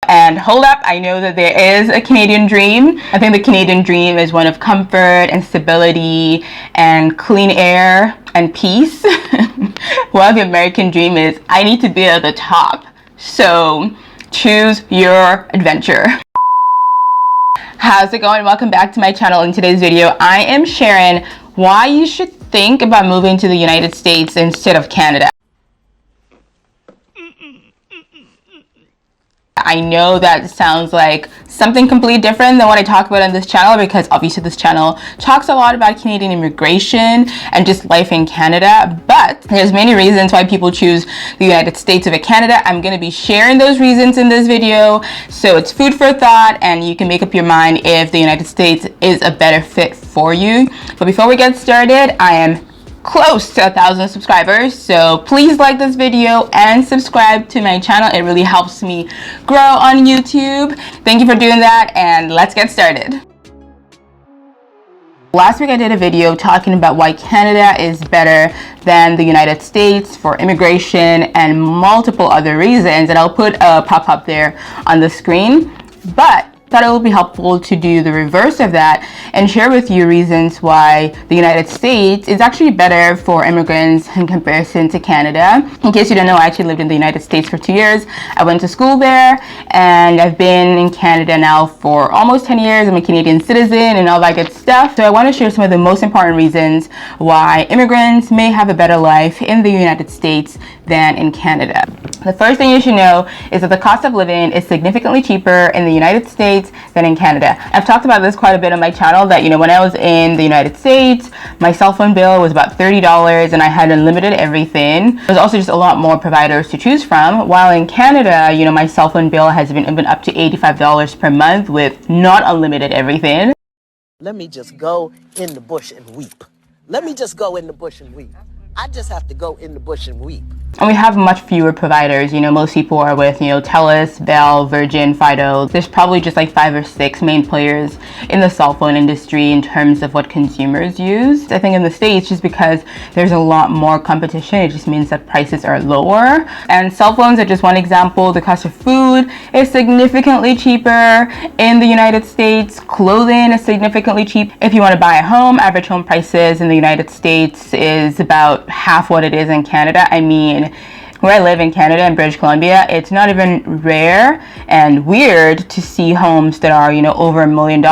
And hold up, I know that there is a Canadian dream. I think the Canadian dream is one of comfort and stability and clean air and peace. While the American dream is, I need to be at the top. So choose your adventure. How's it going? Welcome back to my channel. In today's video, I am sharing why you should think about moving to the United States instead of Canada. I know that sounds like something completely different than what I talk about on this channel, because obviously this channel talks a lot about Canadian immigration and just life in Canada, but there's many reasons why people choose the United States over Canada. I'm going to be sharing those reasons in this video, so it's food for thought and you can make up your mind if the United States is a better fit for you. But before we get started, I am close to 1,000 subscribers, so please like this video and subscribe to my channel. It really helps me grow on YouTube. Thank you for doing that, and let's get started. Last week I did a video talking about why Canada is better than the United States for immigration and multiple other reasons, and I'll put a pop-up there on the screen, but thought it would be helpful to do the reverse of that and share with you reasons why the United States is actually better for immigrants in comparison to Canada. In case you don't know, I actually lived in the United States for 2 years. I went to school there, and I've been in Canada now for almost 10 years. I'm a Canadian citizen and all that good stuff. So I want to share some of the most important reasons why immigrants may have a better life in the United States than in Canada. The first thing you should know is that the cost of living is significantly cheaper in the United States than in Canada. I've talked about this quite a bit on my channel, that when I was in the United States, my cell phone bill was about $30 and I had unlimited everything. There's also just a lot more providers to choose from, while in Canada, my cell phone bill has been up to $85 per month with not unlimited everything. Let me just go in the bush and weep. Let me just go in the bush and weep. I just have to go in the bush and weep. And we have much fewer providers. Most people are with, TELUS, Bell, Virgin, Fido. There's probably just like 5 or 6 main players in the cell phone industry in terms of what consumers use. I think in the States, just because there's a lot more competition, it just means that prices are lower. And cell phones are just one example. The cost of food is significantly cheaper in the United States. Clothing is significantly cheap. If you want to buy a home, average home prices in the United States is about half what it is in Canada. I mean, where I live in Canada, in British Columbia, it's not even rare and weird to see homes that are, over $1 million,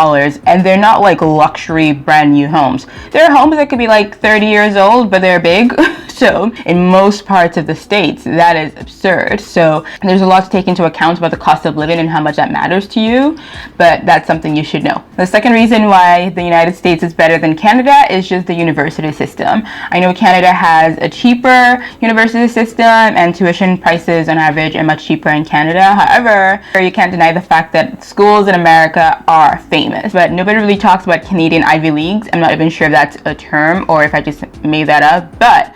and they're not like luxury brand new homes. There are homes that could be like 30 years old, but they're big. So in most parts of the States, that is absurd. So there's a lot to take into account about the cost of living and how much that matters to you, but that's something you should know. The second reason why the United States is better than Canada is just the university system. I know Canada has a cheaper university system, and tuition prices on average are much cheaper in Canada. However, you can't deny the fact that schools in America are famous, but nobody really talks about Canadian Ivy Leagues. I'm not even sure if that's a term or if I just made that up, but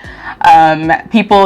people,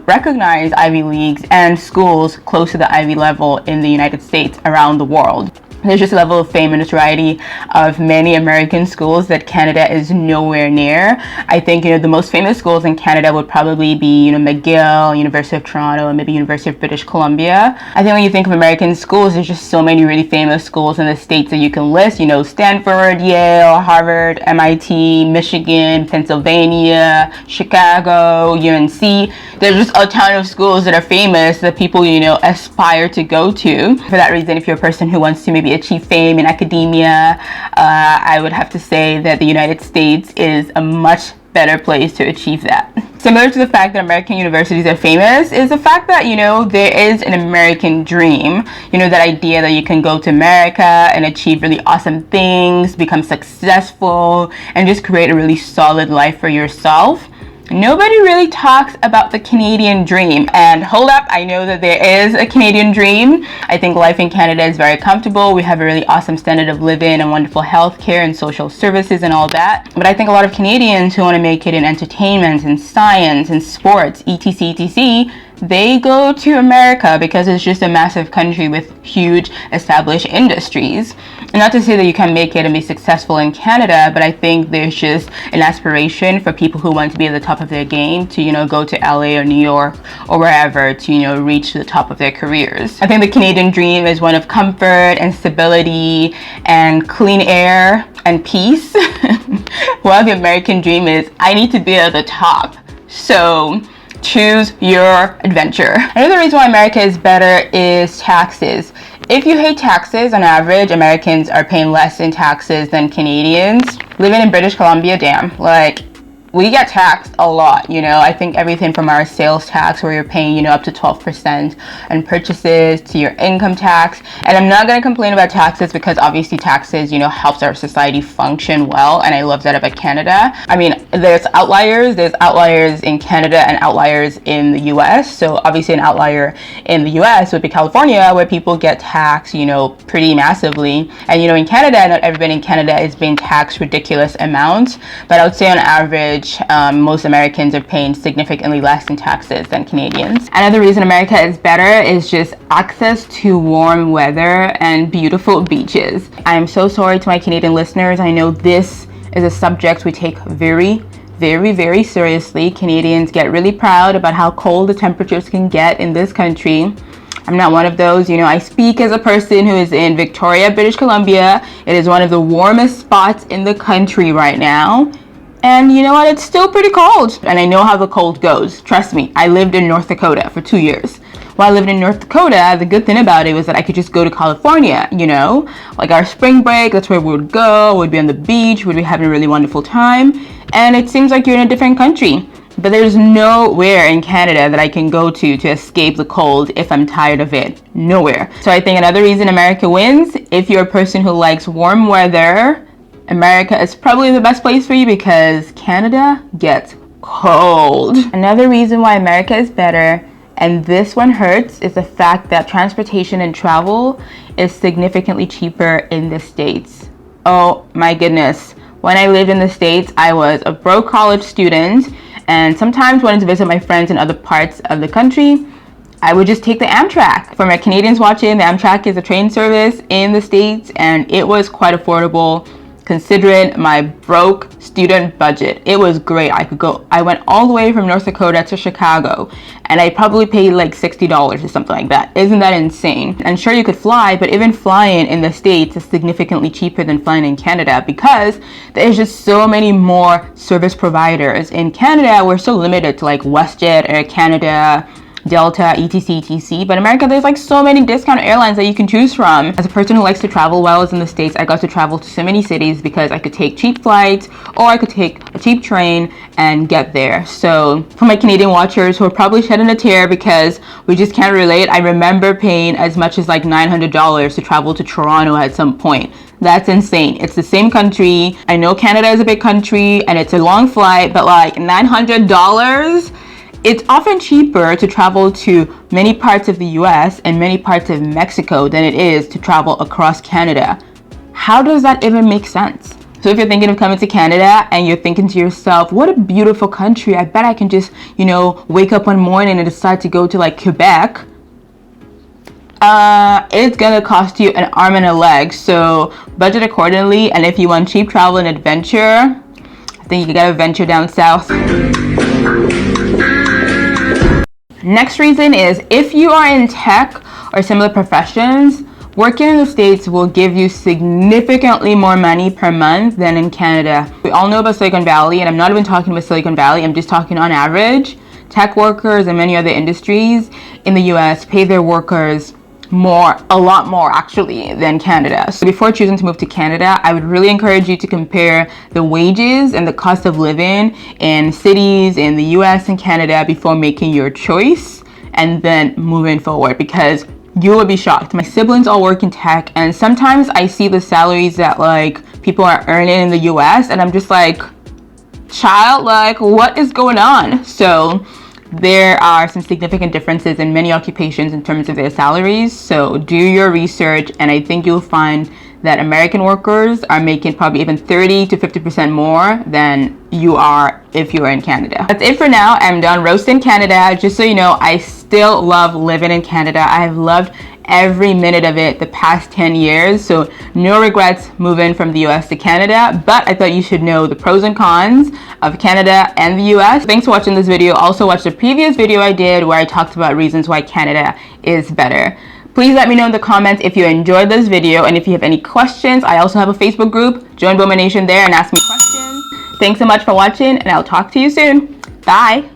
recognize Ivy Leagues and schools close to the Ivy level in the United States around the world. There's just a level of fame and notoriety of many American schools that Canada is nowhere near. I think, the most famous schools in Canada would probably be, McGill, University of Toronto, and maybe University of British Columbia. I think when you think of American schools, there's just so many really famous schools in the States that you can list. Stanford, Yale, Harvard, MIT, Michigan, Pennsylvania, Chicago, UNC. There's just a ton of schools that are famous that people, aspire to go to. For that reason, if you're a person who wants to maybe achieve fame in academia, I would have to say that the United States is a much better place to achieve that. Similar to the fact that American universities are famous is the fact that, there is an American dream. That idea that you can go to America and achieve really awesome things, become successful, and just create a really solid life for yourself. Nobody really talks about the Canadian dream. And hold up, I know that there is a Canadian dream. I think life in Canada is very comfortable. We have a really awesome standard of living and wonderful healthcare and social services and all that. But I think a lot of Canadians who want to make it in entertainment and science and sports, etc., they go to America because it's just a massive country with huge established industries. And not to say that you can make it and be successful in Canada, but I think there's just an aspiration for people who want to be at the top of their game to, go to LA or New York or wherever to, reach the top of their careers. I think the Canadian dream is one of comfort and stability and clean air and peace. While the American dream is, I need to be at the top. So choose your adventure. Another reason why America is better is taxes. If you hate taxes, on average, Americans are paying less in taxes than Canadians. Living in British Columbia, damn, we get taxed a lot, I think everything from our sales tax where you're paying, up to 12% on purchases to your income tax. And I'm not going to complain about taxes because obviously taxes, helps our society function well. And I love that about Canada. I mean, there's outliers in Canada and outliers in the US. So obviously an outlier in the US would be California, where people get taxed, pretty massively. And, in Canada, not everybody in Canada is being taxed ridiculous amounts, but I would say on average, most Americans are paying significantly less in taxes than Canadians. Another reason America is better is just access to warm weather and beautiful beaches. I'm so sorry to my Canadian listeners. I know this is a subject we take very, very, very seriously. Canadians get really proud about how cold the temperatures can get in this country. I'm not one of those. I speak as a person who is in Victoria, British Columbia. It is one of the warmest spots in the country right now. And you know what? It's still pretty cold. And I know how the cold goes. Trust me, I lived in North Dakota for 2 years. While I lived in North Dakota, the good thing about it was that I could just go to California, Like our spring break, that's where we would go. We'd be on the beach. We'd be having a really wonderful time. And it seems like you're in a different country. But there's nowhere in Canada that I can go to escape the cold if I'm tired of it. Nowhere. So I think another reason America wins, if you're a person who likes warm weather, America is probably the best place for you because Canada gets cold. Another reason why America is better, and this one hurts, is the fact that transportation and travel is significantly cheaper in the States. Oh my goodness. When I lived in the States, I was a broke college student and sometimes wanted to visit my friends in other parts of the country. I would just take the Amtrak. For my Canadians watching, the Amtrak is a train service in the States and it was quite affordable considering my broke student budget. It was great. I went all the way from North Dakota to Chicago and I probably paid like $60 or something like that. Isn't that insane? And sure, you could fly, but even flying in the States is significantly cheaper than flying in Canada because there's just so many more service providers. In Canada, we're so limited to like WestJet, Air Canada, Delta, etc. But America, there's like so many discount airlines that you can choose from. As a person who likes to travel while I was in the States, I got to travel to so many cities because I could take cheap flights or I could take a cheap train and get there. So for my Canadian watchers who are probably shedding a tear because we just can't relate, I remember paying as much as like $900 to travel to Toronto at some point. That's insane. It's the same country. I know Canada is a big country and it's a long flight, but like $900? It's often cheaper to travel to many parts of the US and many parts of Mexico than it is to travel across Canada. How does that even make sense? So if you're thinking of coming to Canada and you're thinking to yourself, what a beautiful country. I bet I can just, wake up one morning and decide to go to like Quebec. It's gonna cost you an arm and a leg. So budget accordingly. And if you want cheap travel and adventure, I think you gotta venture down south. Next reason is if you are in tech or similar professions, working in the States will give you significantly more money per month than in Canada. We all know about Silicon Valley, and I'm not even talking about Silicon Valley, I'm just talking on average. Tech workers and many other industries in the US pay their workers a lot more actually than Canada. So before choosing to move to Canada, I would really encourage you to compare the wages and the cost of living in cities in the US and Canada before making your choice and then moving forward, because you will be shocked. My siblings all work in tech and sometimes I see the salaries that like people are earning in the US and I'm just like, child, like what is going on? So there are some significant differences in many occupations in terms of their salaries. So do your research and I think you'll find that American workers are making probably even 30 to 50% more than you are if you are in Canada. That's it for now. I'm done roasting Canada. Just so you know, I still love living in Canada. I have loved every minute of it the past 10 years, so no regrets moving from the US to Canada, but I thought you should know the pros and cons of Canada and the US. Thanks for watching this video. Also watch the previous video I did where I talked about reasons why Canada is better. Please let me know in the comments if you enjoyed this video, and if you have any questions. I also have a Facebook group. Join Bowman Nation there and ask me questions. Thanks so much for watching, and I'll talk to you soon. Bye.